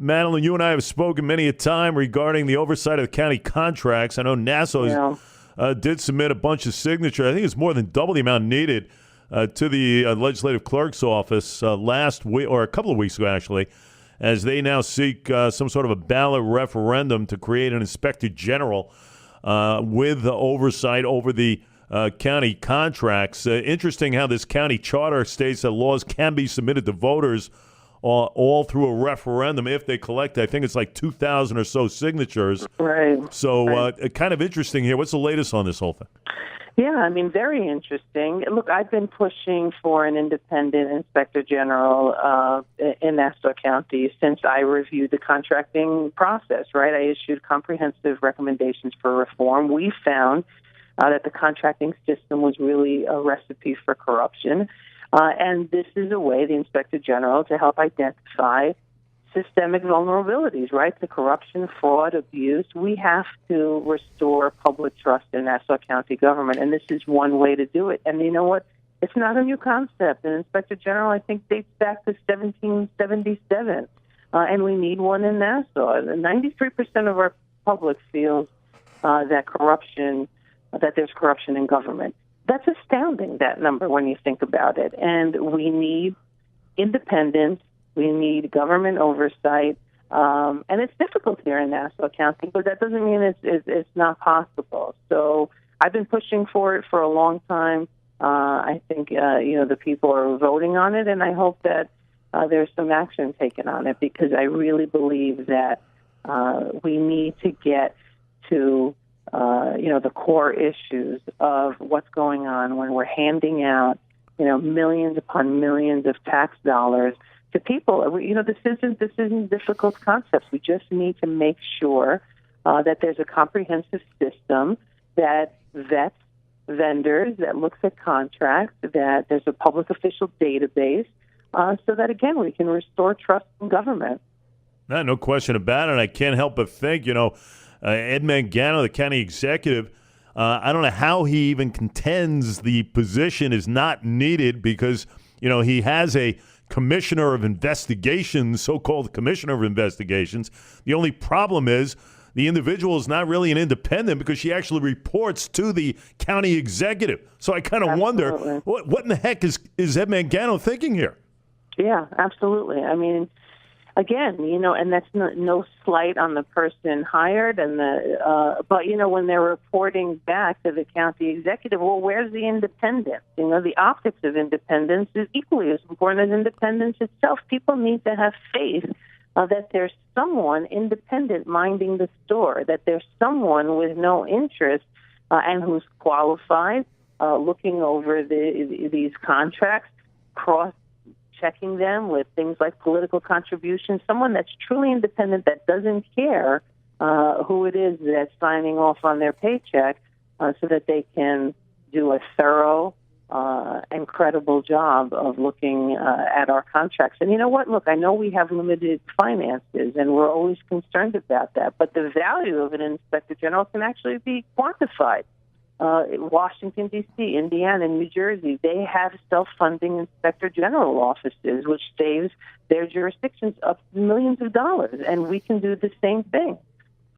Madeline, you and I have spoken many a time regarding the oversight of the county contracts. I know Nassau did submit a bunch of signatures. I think it's more than double the amount needed to the legislative clerk's office last week, or a couple of weeks ago, actually, as they now seek some sort of a ballot referendum to create an inspector general with the oversight over the county contracts. Interesting how this county charter states that laws can be submitted to voters all through a referendum if they collect, I think it's like 2,000 or so signatures. Right. So kind of interesting here. What's the latest on this whole thing? Yeah, I mean, very interesting. Look, I've been pushing for an independent inspector general in Nassau County since I reviewed the contracting process, right? I issued comprehensive recommendations for reform. We found that the contracting system was really a recipe for corruption. And this is a way, the Inspector General, to help identify systemic vulnerabilities, right? The corruption, fraud, abuse. We have to restore public trust in Nassau County government, and this is one way to do it. And you know what? It's not a new concept. An Inspector General, I think, dates back to 1777, and we need one in Nassau. 93% of our public feels that there's corruption in government. That's astounding, that number, when you think about it. And we need independence. We need government oversight. And it's difficult here in Nassau County, but that doesn't mean it's not possible. So I've been pushing for it for a long time. I think, the people are voting on it, and I hope that there's some action taken on it, because I really believe that we need to get to the core issues of what's going on when we're handing out, millions upon millions of tax dollars to people. This isn't difficult concepts. We just need to make sure that there's a comprehensive system that vets vendors, that looks at contracts, that there's a public official database, so that, again, we can restore trust in government. No question about it. I can't help but think, Ed Mangano, the county executive, I don't know how he even contends the position is not needed, because, he has a commissioner of investigations, so-called commissioner of investigations. The only problem is the individual is not really an independent, because she actually reports to the county executive. So I kind of wonder, what in the heck is Ed Mangano thinking here? Yeah, absolutely. I mean, again, and that's no slight on the person hired, but when they're reporting back to the county executive, well, where's the independence? The optics of independence is equally as important as independence itself. People need to have faith that there's someone independent minding the store, that there's someone with no interest and who's qualified, looking over these contracts, checking them with things like political contributions, someone that's truly independent, that doesn't care who it is that's signing off on their paycheck, so that they can do a thorough and credible job of looking at our contracts. And you know what? Look, I know we have limited finances, and we're always concerned about that, but the value of an inspector general can actually be quantified. Washington, D.C., Indiana, and New Jersey, they have self-funding inspector general offices, which saves their jurisdictions up to millions of dollars, and we can do the same thing.